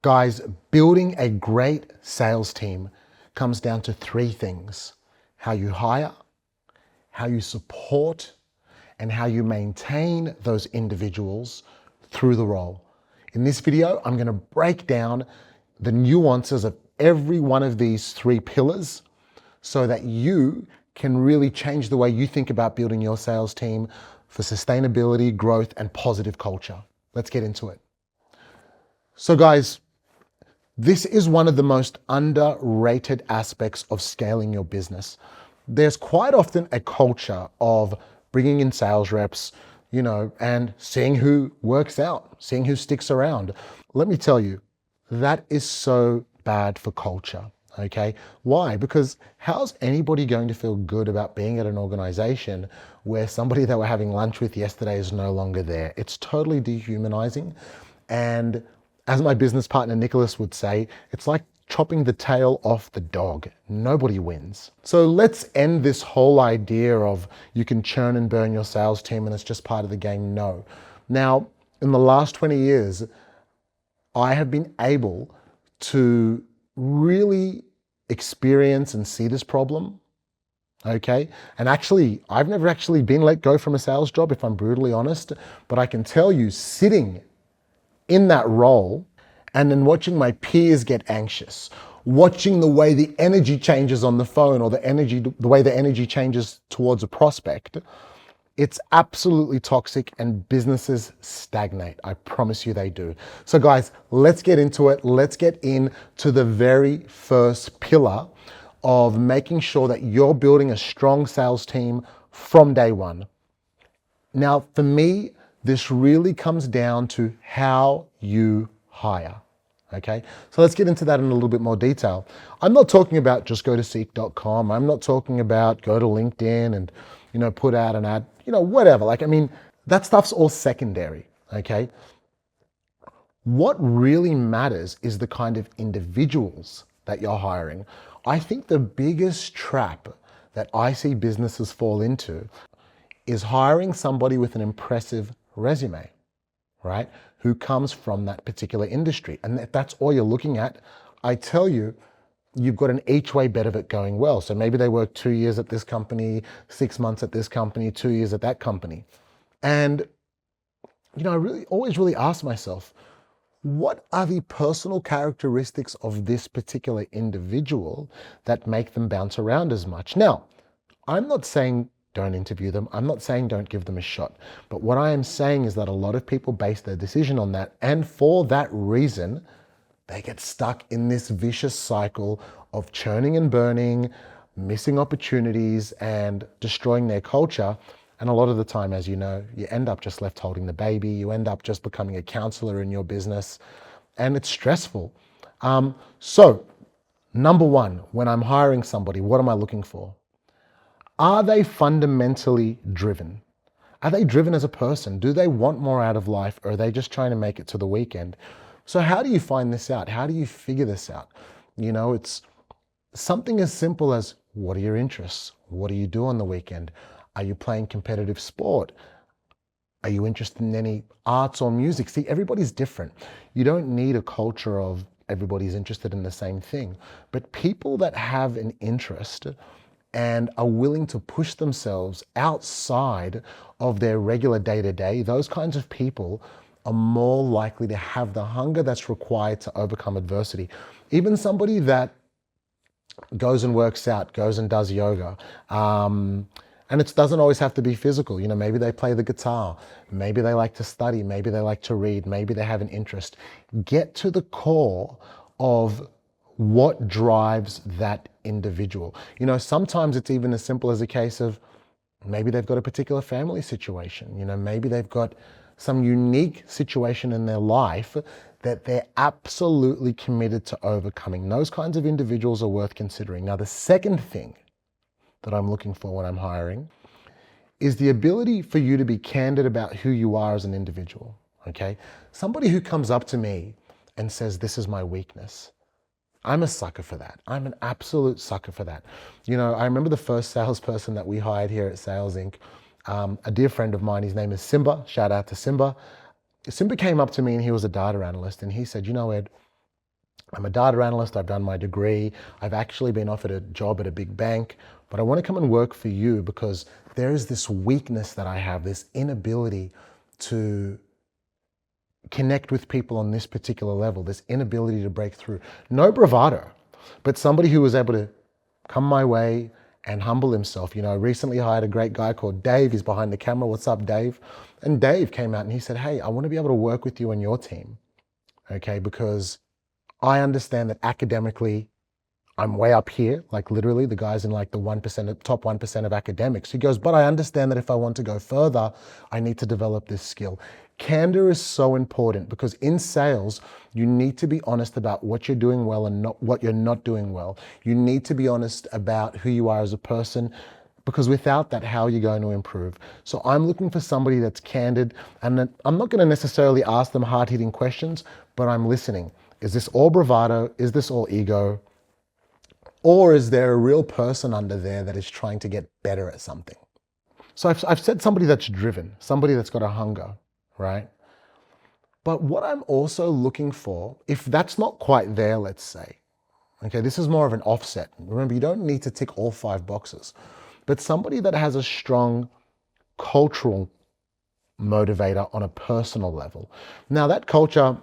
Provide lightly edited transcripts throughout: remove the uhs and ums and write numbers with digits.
Guys, building a great sales team comes down to three things: how you hire, how you support, and how you maintain those individuals through the role. In this video, I'm going to break down the nuances of every one of these three pillars so that you can really change the way you think about building your sales team for sustainability, growth, and positive culture. Let's get into it. So guys, this is one of the most underrated aspects of scaling your business. There's quite often a culture of bringing in sales reps, and seeing who works out, seeing who sticks around. Let me tell you, that is so bad for culture, okay? Why? Because how's anybody going to feel good about being at an organization where somebody they were having lunch with yesterday is no longer there? It's totally dehumanizing. And as my business partner Nicholas would say, it's like chopping the tail off the dog. Nobody wins. So let's end this whole idea of you can churn and burn your sales team and it's just part of the game. No. Now, in the last 20 years, I have been able to really experience and see this problem. Okay. And actually, I've never actually been let go from a sales job, if I'm brutally honest, but I can tell you, sitting in that role and then watching my peers get anxious, watching the way the energy changes on the phone or the way the energy changes towards a prospect, it's absolutely toxic and businesses stagnate. I promise you they do. So guys, let's get into it. Let's get into the very first pillar of making sure that you're building a strong sales team from day one. Now, for me, this really comes down to how you hire, okay? So let's get into that in a little bit more detail. I'm not talking about just go to seek.com. I'm not talking about go to LinkedIn and, put out an ad, whatever. That stuff's all secondary, okay? What really matters is the kind of individuals that you're hiring. I think the biggest trap that I see businesses fall into is hiring somebody with an impressive resume, right? Who comes from that particular industry. And if that's all you're looking at, I tell you, you've got an each way bet of it going well. So maybe they work 2 years at this company, 6 months at this company, 2 years at that company. And, I always really ask myself, what are the personal characteristics of this particular individual that make them bounce around as much? Now, I'm not saying don't interview them. I'm not saying don't give them a shot. But what I am saying is that a lot of people base their decision on that. And for that reason, they get stuck in this vicious cycle of churning and burning, missing opportunities, and destroying their culture. And a lot of the time, as you know, you end up just left holding the baby. You end up just becoming a counselor in your business. And it's stressful. So, number one, when I'm hiring somebody, what am I looking for? Are they fundamentally driven? Are they driven as a person? Do they want more out of life, or are they just trying to make it to the weekend? So how do you find this out? How do you figure this out? It's something as simple as, what are your interests? What do you do on the weekend? Are you playing competitive sport? Are you interested in any arts or music? See, everybody's different. You don't need a culture of everybody's interested in the same thing. But people that have an interest and are willing to push themselves outside of their regular day-to-day, those kinds of people are more likely to have the hunger that's required to overcome adversity. Even somebody that goes and works out, goes and does yoga, and it doesn't always have to be physical. Maybe they play the guitar, maybe they like to study, maybe they like to read, maybe they have an interest. Get to the core of what drives that individual. Sometimes it's even as simple as a case of maybe they've got a particular family situation. Maybe they've got some unique situation in their life that they're absolutely committed to overcoming. Those kinds of individuals are worth considering. Now, the second thing that I'm looking for when I'm hiring is the ability for you to be candid about who you are as an individual, okay? Somebody who comes up to me and says, this is my weakness. I'm a sucker for that. I'm an absolute sucker for that. I remember the first salesperson that we hired here at Sales Inc., a dear friend of mine, his name is Simba. Shout out to Simba. Simba came up to me and he was a data analyst and he said, Ed, I'm a data analyst, I've done my degree, I've actually been offered a job at a big bank, but I want to come and work for you because there is this weakness that I have, this inability to connect with people on this particular level, this inability to break through. No bravado, but somebody who was able to come my way and humble himself. You know, I recently hired a great guy called Dave. He's behind the camera. What's up, Dave? And Dave came out and he said, hey, I want to be able to work with you and your team, okay? Because I understand that academically, I'm way up here, like literally the guys in like the 1%, top 1% of academics. He goes, but I understand that if I want to go further, I need to develop this skill. Candor is so important because in sales, you need to be honest about what you're doing well and not what you're not doing well. You need to be honest about who you are as a person, because without that, how are you going to improve? So I'm looking for somebody that's candid, and I'm not going to necessarily ask them hard-hitting questions, but I'm listening. Is this all bravado? Is this all ego? Or is there a real person under there that is trying to get better at something? So I've said somebody that's driven, somebody that's got a hunger, right? But what I'm also looking for, if that's not quite there, let's say, okay, this is more of an offset. Remember, you don't need to tick all 5 boxes, but somebody that has a strong cultural motivator on a personal level. Now that culture,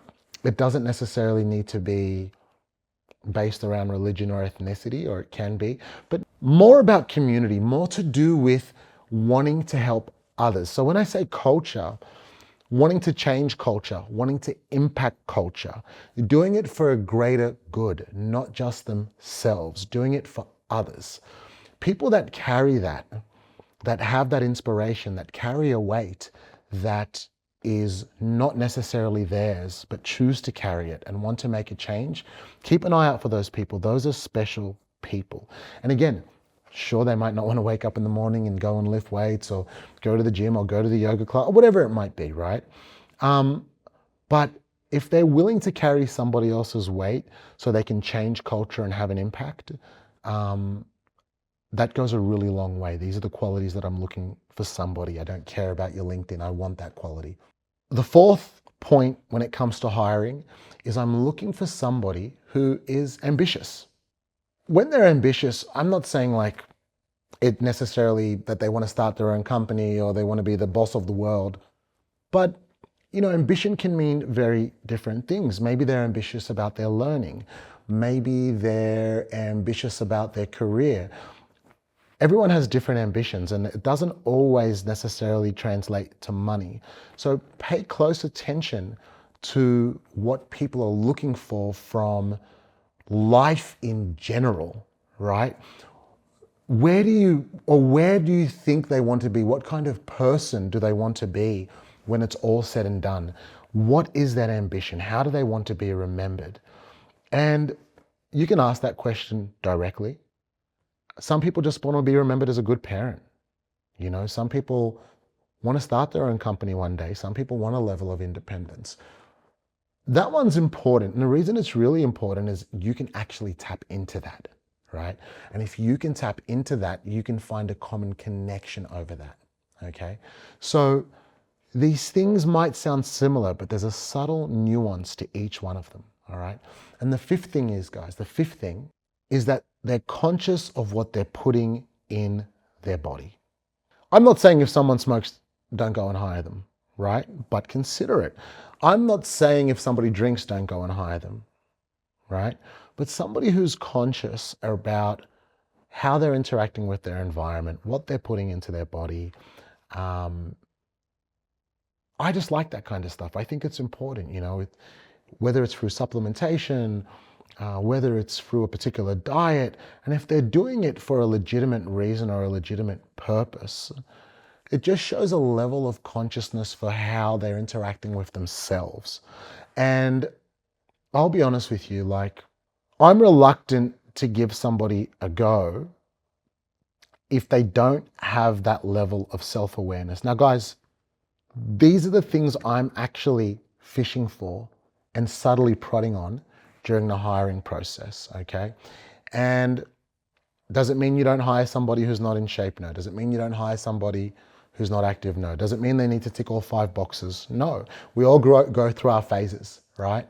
it doesn't necessarily need to be based around religion or ethnicity, or it can be, but more about community, more to do with wanting to help others. So when I say culture, wanting to change culture, wanting to impact culture, doing it for a greater good, not just themselves, doing it for others. People that carry that have that inspiration, that carry a weight that is not necessarily theirs, but choose to carry it and want to make a change, keep an eye out for those people. Those are special people. And again, sure, they might not want to wake up in the morning and go and lift weights or go to the gym or go to the yoga class or whatever it might be, right? But if they're willing to carry somebody else's weight so they can change culture and have an impact, that goes a really long way. These are the qualities that I'm looking for somebody. I don't care about your LinkedIn. I want that quality. The fourth point when it comes to hiring is I'm looking for somebody who is ambitious. When they're ambitious, I'm not saying like it necessarily that they want to start their own company or they want to be the boss of the world. But, you know, ambition can mean very different things. Maybe they're ambitious about their learning. Maybe they're ambitious about their career. Everyone has different ambitions and it doesn't always necessarily translate to money. So pay close attention to what people are looking for from life in general, right? Where do you think they want to be? What kind of person do they want to be when it's all said and done? What is that ambition? How do they want to be remembered? And you can ask that question directly. Some people just want to be remembered as a good parent. You know, some people want to start their own company one day. Some people want a level of independence. That one's important. And the reason it's really important is you can actually tap into that, right? And if you can tap into that, you can find a common connection over that, okay? So these things might sound similar, but there's a subtle nuance to each one of them, all right? And the fifth thing is, guys, is that they're conscious of what they're putting in their body. I'm not saying if someone smokes, don't go and hire them, right? But consider it. I'm not saying if somebody drinks, don't go and hire them, right? But somebody who's conscious about how they're interacting with their environment, what they're putting into their body. I just like that kind of stuff. I think it's important, you know, whether it's through supplementation, whether it's through a particular diet, and if they're doing it for a legitimate reason or a legitimate purpose, it just shows a level of consciousness for how they're interacting with themselves. And I'll be honest with you, like, I'm reluctant to give somebody a go if they don't have that level of self-awareness. Now, guys, these are the things I'm actually fishing for and subtly prodding on during the hiring process, okay? And does it mean you don't hire somebody who's not in shape? No. Does it mean you don't hire somebody who's not active? No. Does it mean they need to tick all 5 boxes? No. We all go through our phases, right?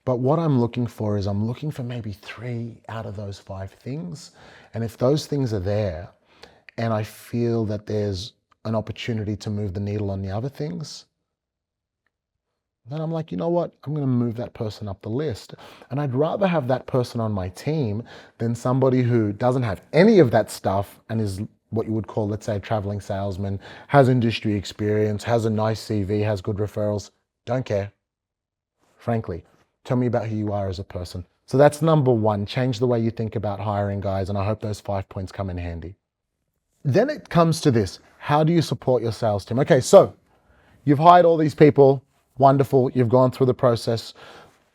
But what I'm looking for is I'm looking for maybe 3 out of those 5 things. And if those things are there and I feel that there's an opportunity to move the needle on the other things, then I'm like, you know what? I'm going to move that person up the list. And I'd rather have that person on my team than somebody who doesn't have any of that stuff and is what you would call, let's say, a traveling salesman, has industry experience, has a nice CV, has good referrals. Don't care. Frankly, tell me about who you are as a person. So that's number 1. Change the way you think about hiring, guys. And I hope those 5 points come in handy. Then it comes to this. How do you support your sales team? Okay, so you've hired all these people. Wonderful. You've gone through the process.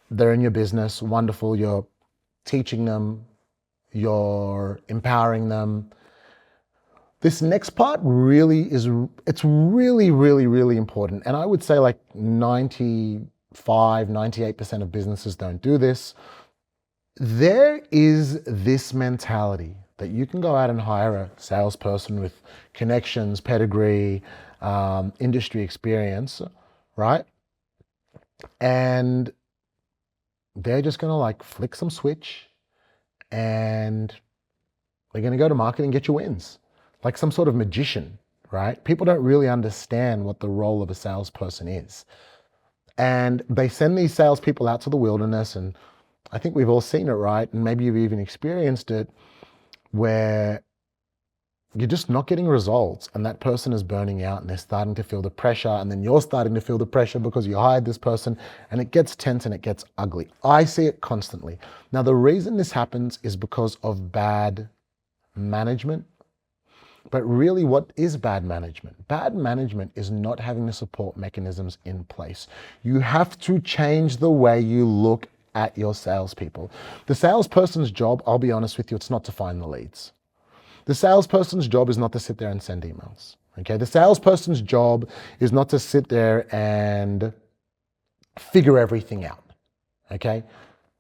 They're in your business. Wonderful. You're teaching them. You're empowering them. This next part really is, it's really, really, really important. And I would say like 98% of businesses don't do this. There is this mentality that you can go out and hire a salesperson with connections, pedigree, industry experience, right? And they're just gonna like flick some switch and they're gonna go to market and get you wins. Like some sort of magician, right? People don't really understand what the role of a salesperson is. And they send these salespeople out to the wilderness, and I think we've all seen it, right? And maybe you've even experienced it, where you're just not getting results and that person is burning out and they're starting to feel the pressure, and then you're starting to feel the pressure because you hired this person, and it gets tense and it gets ugly. I see it constantly. Now, the reason this happens is because of bad management. But really, what is bad management? Bad management is not having the support mechanisms in place. You have to change the way you look at your salespeople. The salesperson's job, I'll be honest with you, it's not to find the leads. The salesperson's job is not to sit there and send emails. Okay, the salesperson's job is not to sit there and figure everything out. Okay,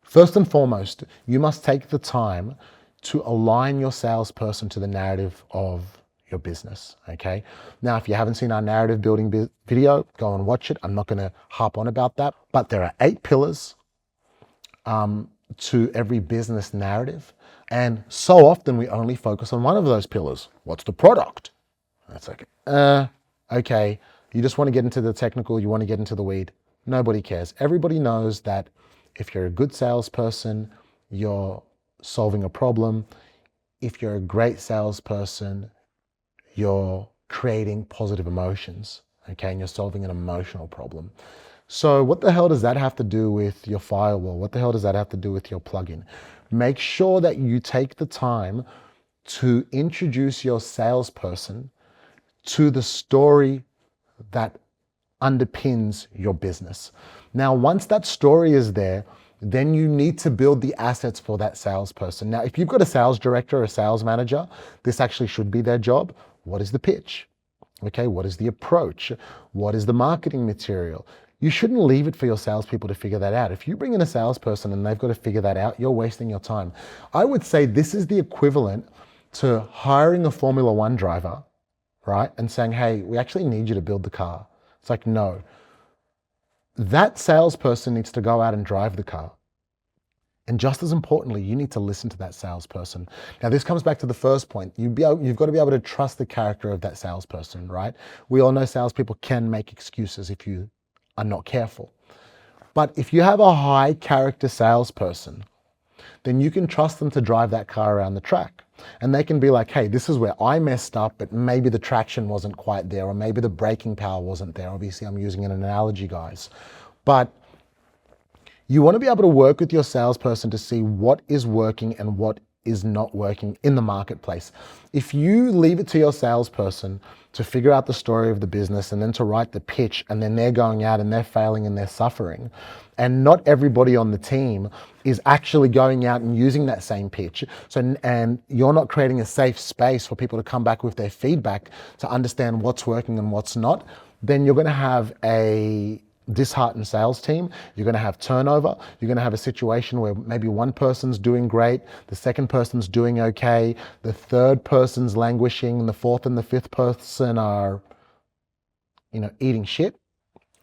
first and foremost, you must take the time to align your salesperson to the narrative of your business, okay? Now, if you haven't seen our narrative building video, go and watch it. I'm not gonna harp on about that, but there are 8 pillars to every business narrative. And so often we only focus on one of those pillars. What's the product? That's like, okay, you just wanna get into the technical, you wanna get into the weed. Nobody cares. Everybody knows that if you're a good salesperson, you're solving a problem. If you're a great salesperson, you're creating positive emotions, okay? And you're solving an emotional problem. So what the hell does that have to do with your firewall? What the hell does that have to do with your plugin? Make sure that you take the time to introduce your salesperson to the story that underpins your business. Now, once that story is there, then you need to build the assets for that salesperson. Now, if you've got a sales director or a sales manager, this actually should be their job. What is the pitch? Okay, what is the approach? What is the marketing material? You shouldn't leave it for your salespeople to figure that out. If you bring in a salesperson and they've got to figure that out, you're wasting your time. I would say this is the equivalent to hiring a Formula One driver, right? And saying, hey, we actually need you to build the car. It's like, no. That salesperson needs to go out and drive the car. And just as importantly, you need to listen to that salesperson. Now, this comes back to the first point. You've got to be able to trust the character of that salesperson, right? We all know salespeople can make excuses if you are not careful. But if you have a high character salesperson, then you can trust them to drive that car around the track. And they can be like, hey, this is where I messed up, but maybe the traction wasn't quite there, or maybe the braking power wasn't there. Obviously, I'm using an analogy, guys. But you want to be able to work with your salesperson to see what is working and what is not working in the marketplace. If you leave it to your salesperson to figure out the story of the business and then to write the pitch, and then they're going out and they're failing and they're suffering, and not everybody on the team is actually going out and using that same pitch, and you're not creating a safe space for people to come back with their feedback to understand what's working and what's not, then you're going to have a disheartened sales team. You're going to have turnover. You're going to have a situation where maybe one person's doing great, the second person's doing okay, the third person's languishing, and the fourth and the fifth person are, eating shit.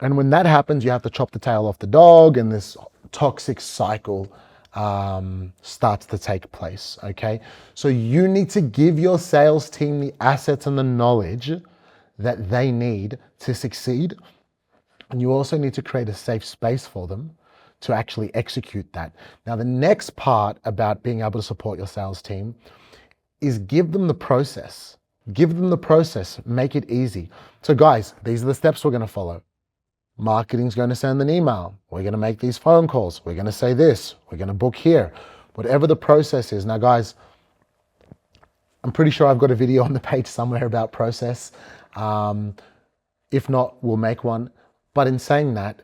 And when that happens, you have to chop the tail off the dog, and this toxic cycle starts to take place, okay? So you need to give your sales team the assets and the knowledge that they need to succeed. And you also need to create a safe space for them to actually execute that. Now, the next part about being able to support your sales team is give them the process. Give them the process, make it easy. So guys, these are the steps we're gonna follow. Marketing's going to send an email. We're going to make these phone calls. We're going to say this. We're going to book here. Whatever the process is. Now, guys, I'm pretty sure I've got a video on the page somewhere about process. If not, we'll make one. But in saying that,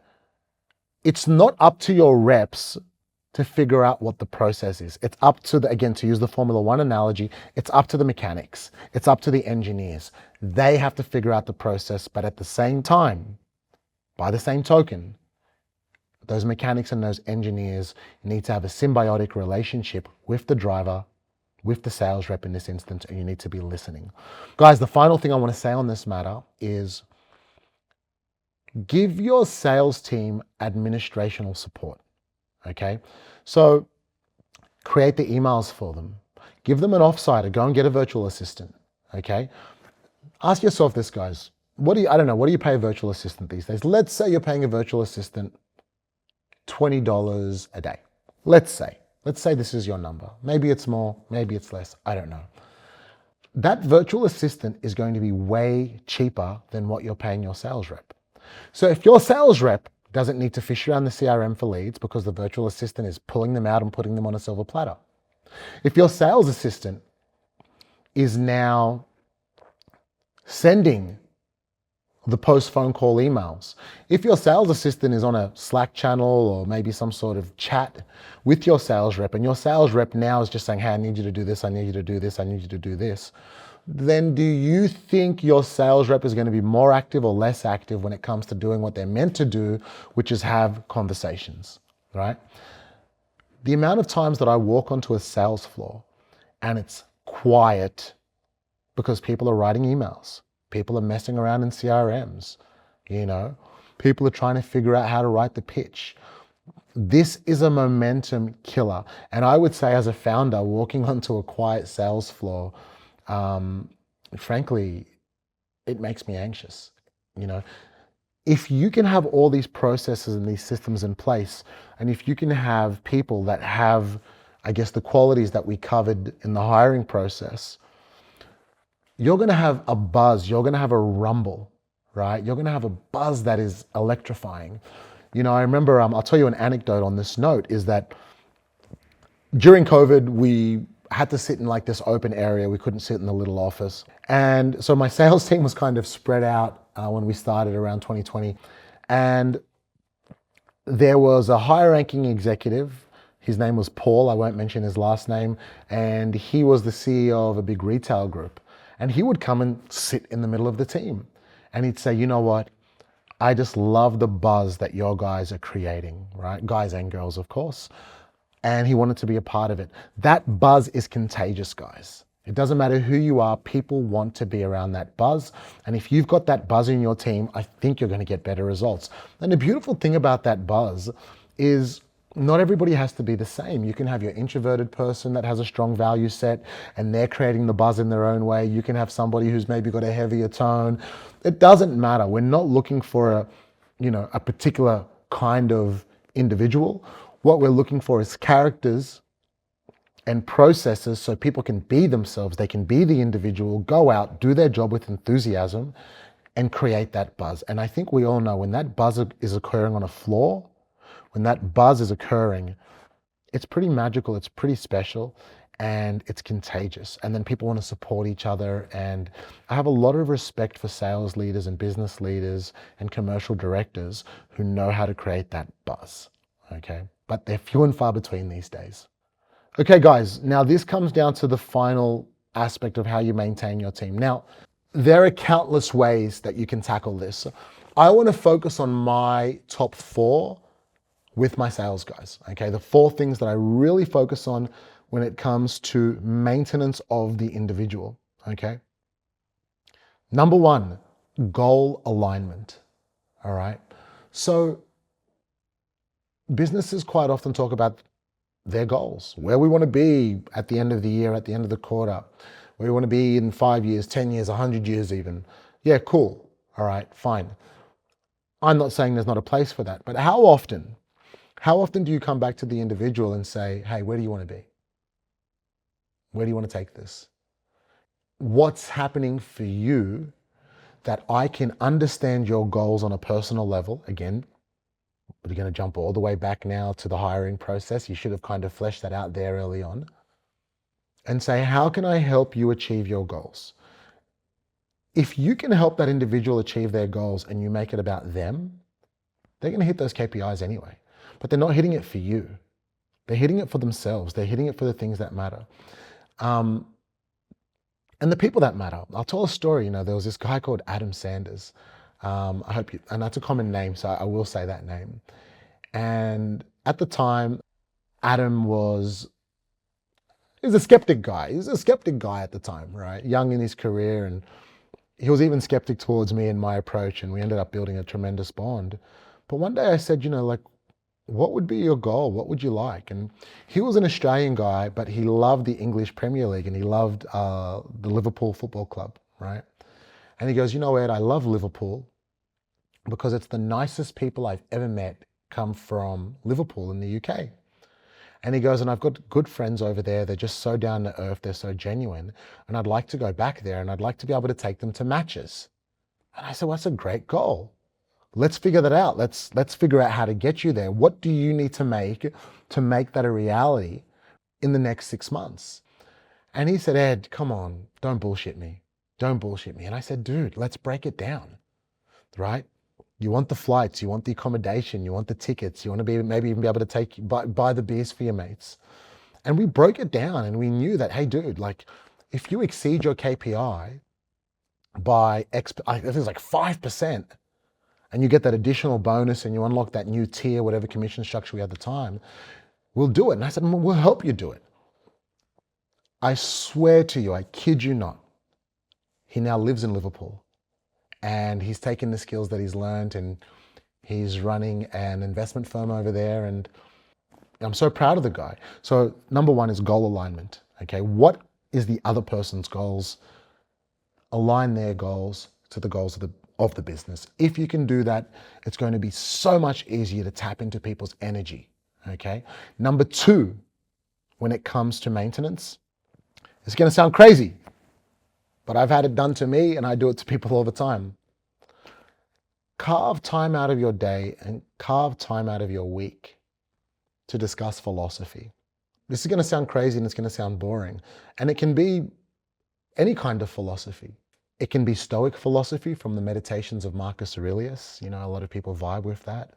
it's not up to your reps to figure out what the process is. It's up to the, again, to use the Formula One analogy, it's up to the mechanics. It's up to the engineers. They have to figure out the process, but at the same time, by the same token, those mechanics and those engineers need to have a symbiotic relationship with the driver, with the sales rep in this instance, and you need to be listening. Guys, the final thing I want to say on this matter is give your sales team administrational support, okay? So create the emails for them. Give them an offsite, go and get a virtual assistant, okay? Ask yourself this, guys. What do you pay a virtual assistant these days? Let's say you're paying a virtual assistant $20 a day. Let's say this is your number. Maybe it's more, maybe it's less, I don't know. That virtual assistant is going to be way cheaper than what you're paying your sales rep. So if your sales rep doesn't need to fish around the CRM for leads because the virtual assistant is pulling them out and putting them on a silver platter. If your sales assistant is now sending the post phone call emails. If your sales assistant is on a Slack channel or maybe some sort of chat with your sales rep and your sales rep now is just saying, hey, I need you to do this, I need you to do this, I need you to do this, then do you think your sales rep is going to be more active or less active when it comes to doing what they're meant to do, which is have conversations, right? The amount of times that I walk onto a sales floor and it's quiet because people are writing emails. People are messing around in CRMs, people are trying to figure out how to write the pitch. This is a momentum killer. And I would say as a founder, walking onto a quiet sales floor, frankly, it makes me anxious. If you can have all these processes and these systems in place, and if you can have people that have, I guess, the qualities that we covered in the hiring process, you're going to have a buzz, you're going to have a rumble, right? You're going to have a buzz that is electrifying. I remember, I'll tell you an anecdote on this note, is that during COVID, we had to sit in like this open area. We couldn't sit in the little office. And so my sales team was kind of spread out when we started around 2020. And there was a high ranking executive. His name was Paul. I won't mention his last name. And he was the CEO of a big retail group. And he would come and sit in the middle of the team. And he'd say, you know what? I just love the buzz that your guys are creating, right? Guys and girls, of course. And he wanted to be a part of it. That buzz is contagious, guys. It doesn't matter who you are, people want to be around that buzz. And if you've got that buzz in your team, I think you're going to get better results. And the beautiful thing about that buzz is not everybody has to be the same. You can have your introverted person that has a strong value set and they're creating the buzz in their own way. You can have somebody who's maybe got a heavier tone. It doesn't matter. We're not looking for a particular kind of individual. What we're looking for is characters and processes so people can be themselves. They can be the individual, go out, do their job with enthusiasm and create that buzz. And I think we all know when that buzz is occurring on a floor, when that buzz is occurring, it's pretty magical, it's pretty special, and it's contagious. And then people want to support each other. And I have a lot of respect for sales leaders and business leaders and commercial directors who know how to create that buzz, okay? But they're few and far between these days. Okay, guys, now this comes down to the final aspect of how you maintain your team. Now, there are countless ways that you can tackle this. I want to focus on my top 4 with my sales guys, okay? The 4 things that I really focus on when it comes to maintenance of the individual, okay? Number 1, goal alignment, all right? So businesses quite often talk about their goals, where we want to be at the end of the year, at the end of the quarter, where we want to be in 5 years, 10 years, 100 years even. Yeah, cool. All right, fine. I'm not saying there's not a place for that, but how often do you come back to the individual and say, hey, where do you want to be? Where do you want to take this? What's happening for you that I can understand your goals on a personal level? Again, we're going to jump all the way back now to the hiring process. You should have kind of fleshed that out there early on and say, how can I help you achieve your goals? If you can help that individual achieve their goals and you make it about them, they're going to hit those KPIs anyway, but they're not hitting it for you. They're hitting it for themselves. They're hitting it for the things that matter. And the people that matter. I'll tell a story. There was this guy called Adam Sanders. I hope you, and that's a common name, so I will say that name. And at the time, Adam was a skeptic guy. He was a skeptic guy at the time, right? Young in his career, and he was even skeptic towards me and my approach, and we ended up building a tremendous bond. But one day I said, what would be your goal? What would you like? And he was an Australian guy, but he loved the English Premier League and he loved the Liverpool Football Club, right? And he goes, Ed, I love Liverpool because it's the nicest people I've ever met come from Liverpool in the UK. And he goes, and I've got good friends over there. They're just so down to earth. They're so genuine. And I'd like to go back there and I'd like to be able to take them to matches. And I said, well, that's a great goal. Let's figure that out. Let's figure out how to get you there. What do you need to make that a reality in the next 6 months? And he said, Ed, come on, don't bullshit me. Don't bullshit me. And I said, dude, let's break it down, right? You want the flights, you want the accommodation, you want the tickets, you want to maybe even be able to buy the beers for your mates. And we broke it down and we knew that, hey, dude, if you exceed your KPI by I think it's like 5%, and you get that additional bonus and you unlock that new tier, whatever commission structure we had at the time, we'll do it. And I said, we'll help you do it. I swear to you, I kid you not, he now lives in Liverpool and he's taken the skills that he's learned and he's running an investment firm over there. And I'm so proud of the guy. So number one is goal alignment. Okay, what is the other person's goals? Align their goals to the goals of the business. If you can do that, it's going to be so much easier to tap into people's energy, okay? Number two, when it comes to maintenance, it's going to sound crazy, but I've had it done to me and I do it to people all the time. Carve time out of your day and carve time out of your week to discuss philosophy. This is going to sound crazy and it's going to sound boring, and it can be any kind of philosophy. It can be Stoic philosophy from the Meditations of Marcus Aurelius. A lot of people vibe with that.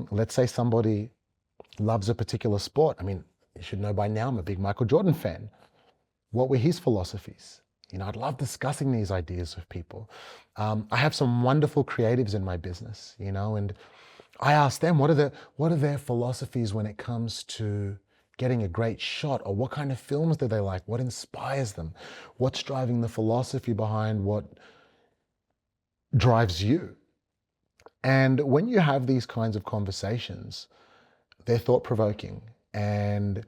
Let's say somebody loves a particular sport. You should know by now I'm a big Michael Jordan fan. What were his philosophies? I'd love discussing these ideas with people. I have some wonderful creatives in my business, and I ask them, what are their philosophies when it comes to getting a great shot, or what kind of films do they like? What inspires them? What's driving the philosophy behind what drives you? And when you have these kinds of conversations, they're thought-provoking and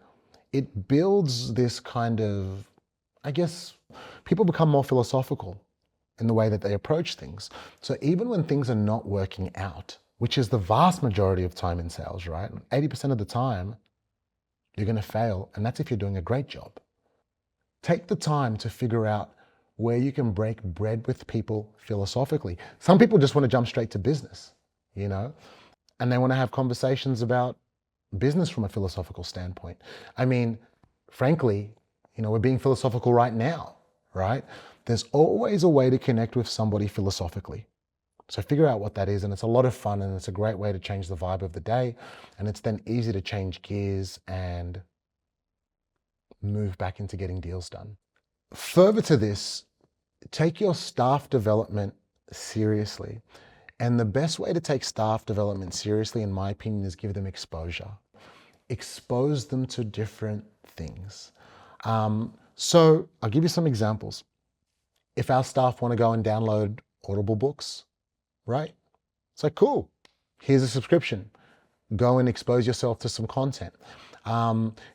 it builds this kind of, people become more philosophical in the way that they approach things. So even when things are not working out, which is the vast majority of time in sales, right? 80% of the time, you're going to fail, and that's if you're doing a great job. Take the time to figure out where you can break bread with people philosophically. Some people just want to jump straight to business, and they want to have conversations about business from a philosophical standpoint. Frankly, we're being philosophical right now, right? There's always a way to connect with somebody philosophically. So figure out what that is, and it's a lot of fun, and it's a great way to change the vibe of the day, and it's then easy to change gears and move back into getting deals done. Further to this, take your staff development seriously. And the best way to take staff development seriously, in my opinion, is give them exposure. Expose them to different things. So I'll give you some examples. If our staff want to go and download Audible books, right? It's like, cool, here's a subscription. go and expose yourself to some content.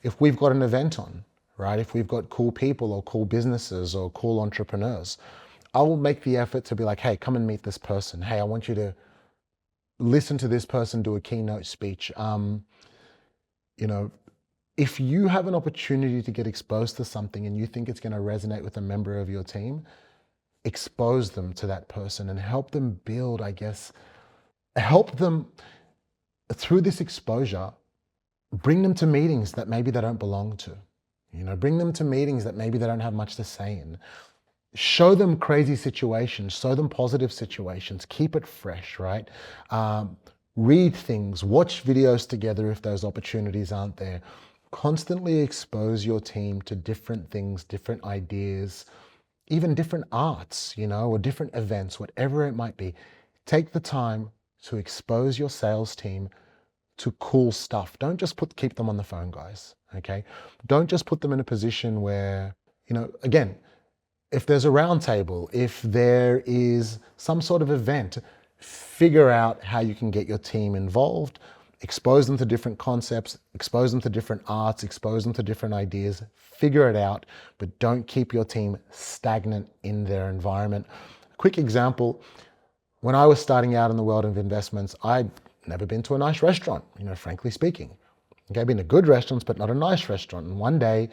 If we've got an event on, right? If we've got cool people or cool businesses or cool entrepreneurs, I will make the effort to be like, hey, come and meet this person. Hey, I want you to listen to this person do a keynote speech. You know, if you have an opportunity to get exposed to something and you think it's going to resonate with a member of your team, expose them to that person and help them build, I guess, help them through this exposure, bring them to meetings that maybe they don't belong to. Bring them to meetings that maybe they don't have much to say in. Show them crazy situations, show them positive situations, keep it fresh, right? Read things, watch videos together if those opportunities aren't there. Constantly expose your team to different things, different ideas, even different arts, or different events, whatever it might be. Take the time to expose your sales team to cool stuff. Don't just keep them on the phone, guys, okay? Don't just put them in a position where, again, if there's a round table, if there is some sort of event, figure out how you can get your team involved, expose them to different concepts, expose them to different arts, expose them to different ideas, figure it out, but don't keep your team stagnant in their environment. Quick example, when I was starting out in the world of investments, I'd never been to a nice restaurant, frankly speaking. Okay, I've been to good restaurants, but not a nice restaurant. And one day,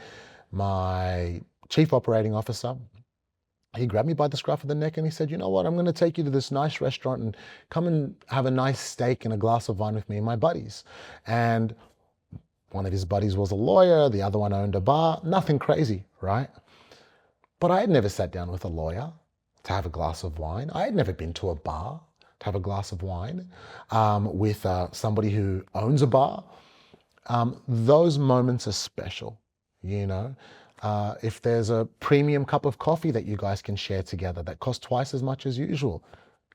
my chief operating officer, he grabbed me by the scruff of the neck and he said, you know what, I'm going to take you to this nice restaurant and come and have a nice steak and a glass of wine with me and my buddies. And one of his buddies was a lawyer, the other one owned a bar, nothing crazy, right? But I had never sat down with a lawyer to have a glass of wine. I had never been to a bar to have a glass of wine with somebody who owns a bar. Those moments are special, if there's a premium cup of coffee that you guys can share together that costs twice as much as usual,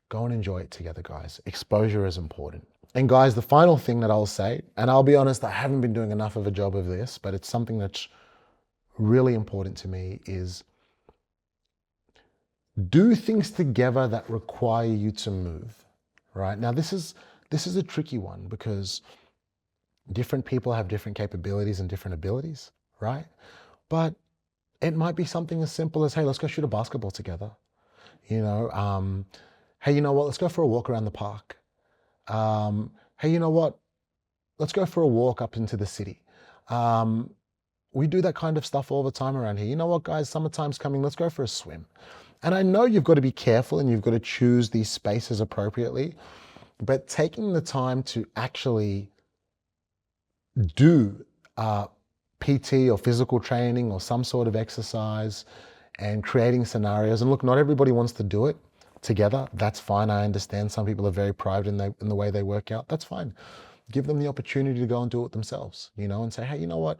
go and enjoy it together, guys. Exposure is important. And guys, the final thing that I'll say, and I'll be honest, I haven't been doing enough of a job of this, but it's something that's really important to me, is do things together that require you to move, right? Now, this is a tricky one because different people have different capabilities and different abilities, right? But it might be something as simple as, hey, let's go shoot a basketball together. Hey, you know what? Let's go for a walk around the park. Hey, you know what? Let's go for a walk up into the city. We do that kind of stuff all the time around here. You know what, guys? Summertime's coming. Let's go for a swim. And I know you've got to be careful and you've got to choose these spaces appropriately, but taking the time to actually do PT or physical training or some sort of exercise and creating scenarios. And look, not everybody wants to do it together. That's fine. I understand some people are very private in the way they work out. That's fine. Give them the opportunity to go and do it themselves, and say, hey, you know what?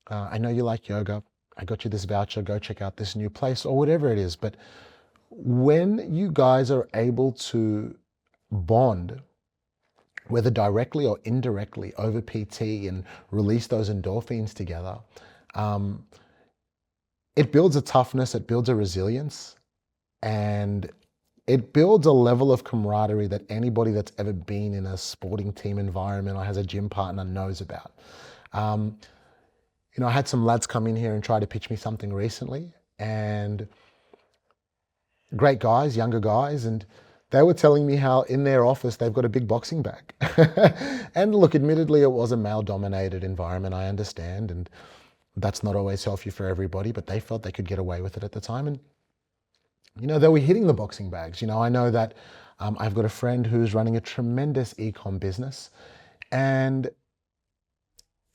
I know you like yoga. I got you this voucher. Go check out this new place or whatever it is. But when you guys are able to bond, whether directly or indirectly over PT, and release those endorphins together, it builds a toughness, it builds a resilience, and it builds a level of camaraderie that anybody that's ever been in a sporting team environment or has a gym partner knows about. I had some lads come in here and try to pitch me something recently, and great guys, younger guys, and they were telling me how in their office they've got a big boxing bag. And look, admittedly, it was a male-dominated environment, I understand, and that's not always healthy for everybody, but they felt they could get away with it at the time. And, they were hitting the boxing bags. I know that I've got a friend who's running a tremendous e-com business, and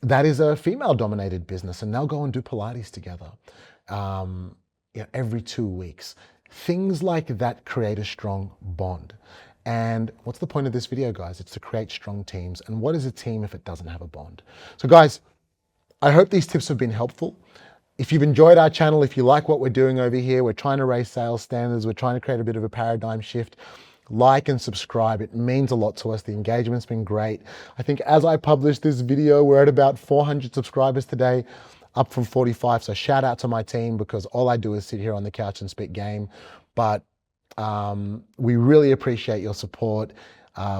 that is a female-dominated business, and they'll go and do Pilates together every 2 weeks. Things like that create a strong bond. And what's the point of this video, guys? It's to create strong teams. And what is a team if it doesn't have a bond? So guys, I hope these tips have been helpful. If you've enjoyed our channel, if you like what we're doing over here, we're trying to raise sales standards, we're trying to create a bit of a paradigm shift, like and subscribe. It means a lot to us. The engagement's been great. I think as I publish this video, we're at about 400 subscribers today, up from 45. So shout out to my team, because all I do is sit here on the couch and spit game. But we really appreciate your support.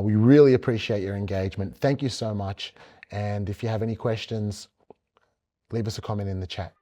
We really appreciate your engagement. Thank you so much. And if you have any questions, leave us a comment in the chat.